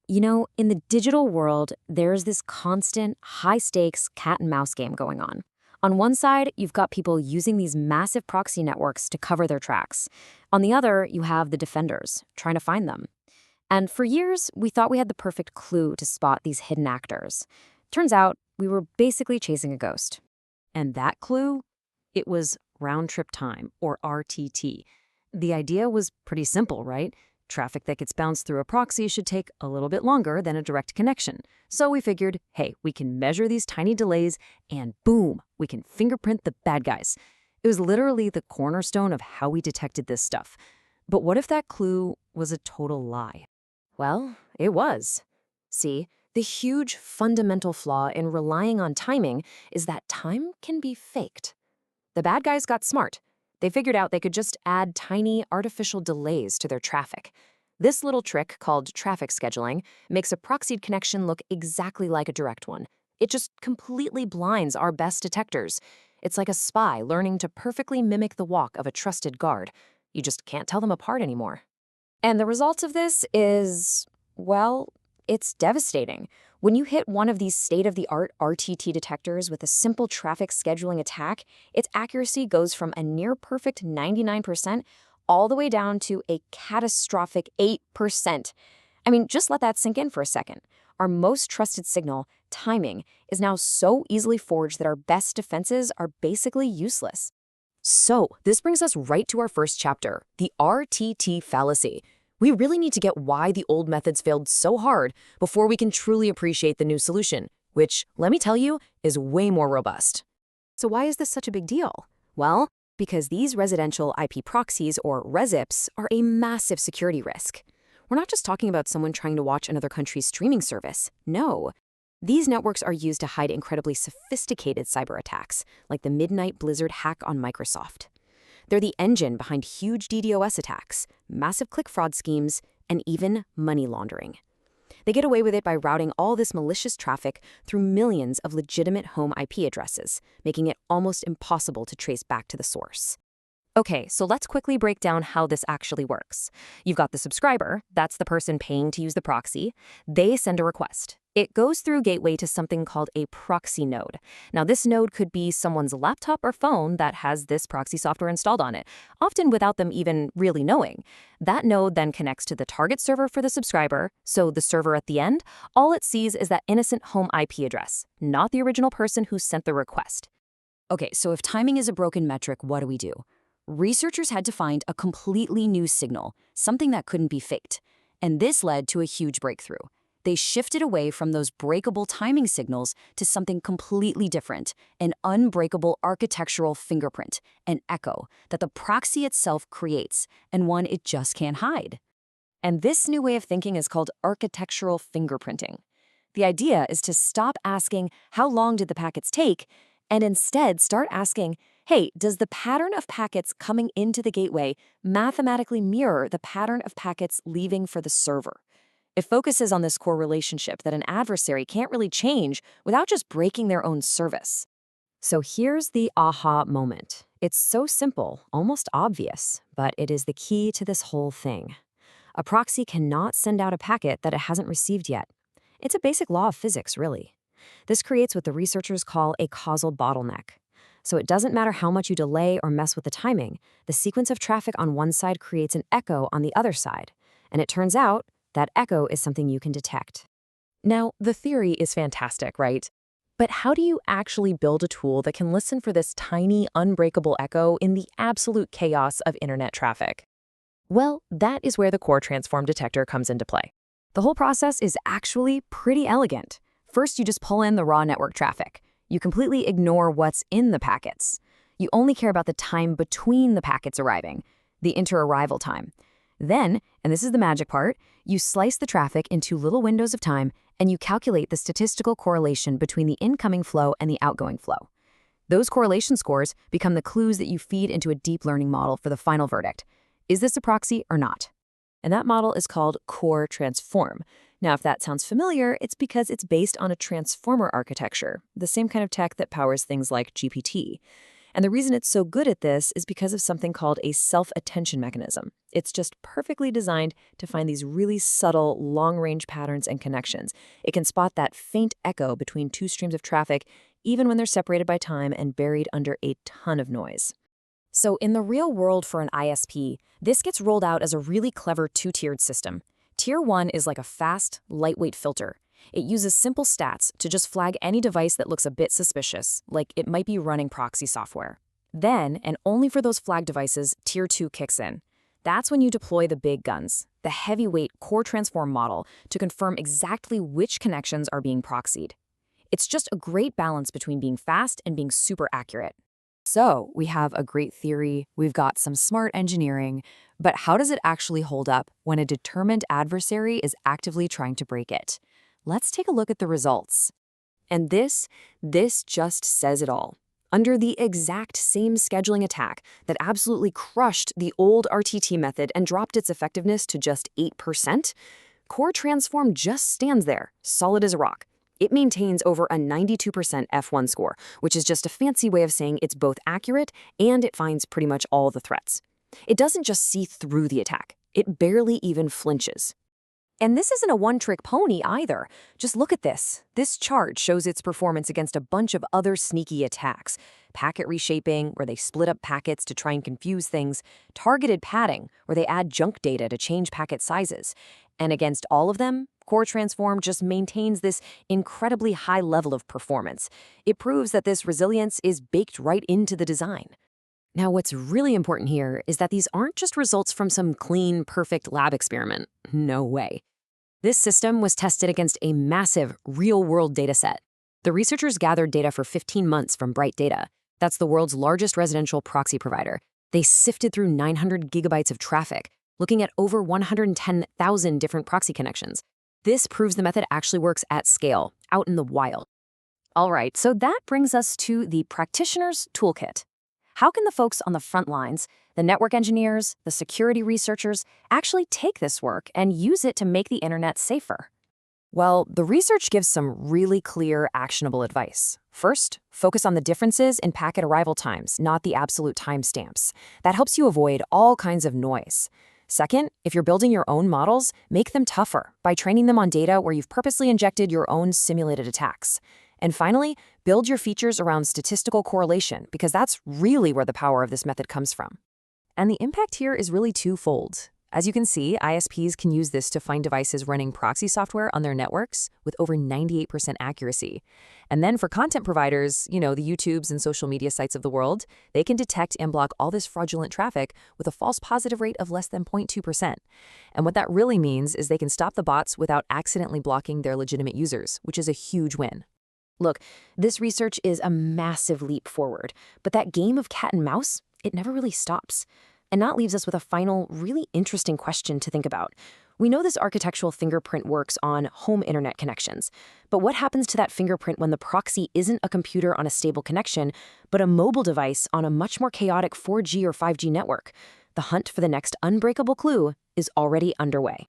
In the digital world, there's this constant, high-stakes cat and mouse game going on. On one side, you've got people using these massive proxy networks to cover their tracks. On the other, you have the defenders, trying to find them. And for years, we thought we had the perfect clue to spot these hidden actors. Turns out, we were basically chasing a ghost. And that clue? It was round trip time, or RTT. The idea was pretty simple, right? Traffic that gets bounced through a proxy should take a little bit longer than a direct connection. So we figured, hey, we can measure these tiny delays and boom, we can fingerprint the bad guys. It was literally the cornerstone of how we detected this stuff. But what if that clue was a total lie? Well, it was. See, the huge fundamental flaw in relying on timing is that time can be faked. The bad guys got smart. They figured out they could just add tiny artificial delays to their traffic. This little trick, called traffic scheduling, makes a proxied connection look exactly like a direct one. It just completely blinds our best detectors. It's like a spy learning to perfectly mimic the walk of a trusted guard. You just can't tell them apart anymore. And the result of this is, well, it's devastating. When you hit one of these state-of-the-art RTT detectors with a simple traffic scheduling attack, its accuracy goes from a near-perfect 99% all the way down to a catastrophic 8%. I mean, just let that sink in for a second. Our most trusted signal, timing, is now so easily forged that our best defenses are basically useless. So, this brings us right to our first chapter, the RTT fallacy. We really need to get why the old methods failed so hard before we can truly appreciate the new solution, which, let me tell you, is way more robust. So why is this such a big deal? Well, because these residential IP proxies, or RESIPs, are a massive security risk. We're not just talking about someone trying to watch another country's streaming service. No. These networks are used to hide incredibly sophisticated cyber attacks, like the Midnight Blizzard hack on Microsoft. They're the engine behind huge DDoS attacks, massive click fraud schemes, and even money laundering. They get away with it by routing all this malicious traffic through millions of legitimate home IP addresses, making it almost impossible to trace back to the source. Okay, so let's quickly break down how this actually works. You've got the subscriber, that's the person paying to use the proxy. They send a request. It goes through gateway to something called a proxy node. Now, this node could be someone's laptop or phone that has this proxy software installed on it, often without them even really knowing. That node then connects to the target server for the subscriber, so the server at the end, all it sees is that innocent home IP address, not the original person who sent the request. Okay, so if timing is a broken metric, what do we do? Researchers had to find a completely new signal, something that couldn't be faked. And this led to a huge breakthrough. They shifted away from those breakable timing signals to something completely different, an unbreakable architectural fingerprint, an echo that the proxy itself creates, and one it just can't hide. And this new way of thinking is called architectural fingerprinting. The idea is to stop asking, how long did the packets take, and instead start asking, hey, does the pattern of packets coming into the gateway mathematically mirror the pattern of packets leaving for the server? It focuses on this core relationship that an adversary can't really change without just breaking their own service. So here's the aha moment. It's so simple, almost obvious, but it is the key to this whole thing. A proxy cannot send out a packet that it hasn't received yet. It's a basic law of physics, really. This creates what the researchers call a causal bottleneck. So it doesn't matter how much you delay or mess with the timing, the sequence of traffic on one side creates an echo on the other side. And it turns out that echo is something you can detect. Now, the theory is fantastic, right? But how do you actually build a tool that can listen for this tiny, unbreakable echo in the absolute chaos of internet traffic? Well, that is where the Core Transform Detector comes into play. The whole process is actually pretty elegant. First, you just pull in the raw network traffic. You completely ignore what's in the packets. You only care about the time between the packets arriving, the inter-arrival time. Then, and this is the magic part, you slice the traffic into little windows of time and you calculate the statistical correlation between the incoming flow and the outgoing flow. Those correlation scores become the clues that you feed into a deep learning model for the final verdict. Is this a proxy or not? And that model is called Core Transform. Now, if that sounds familiar, it's because it's based on a transformer architecture, the same kind of tech that powers things like GPT. And the reason it's so good at this is because of something called a self-attention mechanism. It's just perfectly designed to find these really subtle, long-range patterns and connections. It can spot that faint echo between two streams of traffic, even when they're separated by time and buried under a ton of noise. So in the real world for an ISP, this gets rolled out as a really clever two-tiered system. Tier 1 is like a fast, lightweight filter. It uses simple stats to just flag any device that looks a bit suspicious, like it might be running proxy software. Then, and only for those flagged devices, Tier 2 kicks in. That's when you deploy the big guns, the heavyweight core transform model, to confirm exactly which connections are being proxied. It's just a great balance between being fast and being super accurate. So, we have a great theory, we've got some smart engineering, but how does it actually hold up when a determined adversary is actively trying to break it? Let's take a look at the results. And this just says it all. Under the exact same scheduling attack that absolutely crushed the old RTT method and dropped its effectiveness to just 8%, Core Transform just stands there, solid as a rock. It maintains over a 92% F1 score, which is just a fancy way of saying it's both accurate and it finds pretty much all the threats. It doesn't just see through the attack, it barely even flinches. And this isn't a one-trick pony either. Just look at this. This chart shows its performance against a bunch of other sneaky attacks. Packet reshaping, where they split up packets to try and confuse things. Targeted padding, where they add junk data to change packet sizes. And against all of them, Core Transform just maintains this incredibly high level of performance. It proves that this resilience is baked right into the design. Now, what's really important here is that these aren't just results from some clean, perfect lab experiment. No way. This system was tested against a massive, real-world dataset. The researchers gathered data for 15 months from Bright Data. That's the world's largest residential proxy provider. They sifted through 900 gigabytes of traffic, looking at over 110,000 different proxy connections. This proves the method actually works at scale, out in the wild. All right, so that brings us to the practitioner's toolkit. How can the folks on the front lines, the network engineers, the security researchers, actually take this work and use it to make the internet safer? Well, the research gives some really clear, actionable advice. First, focus on the differences in packet arrival times, not the absolute timestamps. That helps you avoid all kinds of noise. Second, if you're building your own models, make them tougher by training them on data where you've purposely injected your own simulated attacks. And finally, build your features around statistical correlation, because that's really where the power of this method comes from. And the impact here is really twofold. As you can see, ISPs can use this to find devices running proxy software on their networks with over 98% accuracy. And then for content providers, the YouTubes and social media sites of the world, they can detect and block all this fraudulent traffic with a false positive rate of less than 0.2%. And what that really means is they can stop the bots without accidentally blocking their legitimate users, which is a huge win. Look, this research is a massive leap forward, but that game of cat and mouse, it never really stops. And that leaves us with a final, really interesting question to think about. We know this architectural fingerprint works on home internet connections, but what happens to that fingerprint when the proxy isn't a computer on a stable connection, but a mobile device on a much more chaotic 4G or 5G network? The hunt for the next unbreakable clue is already underway.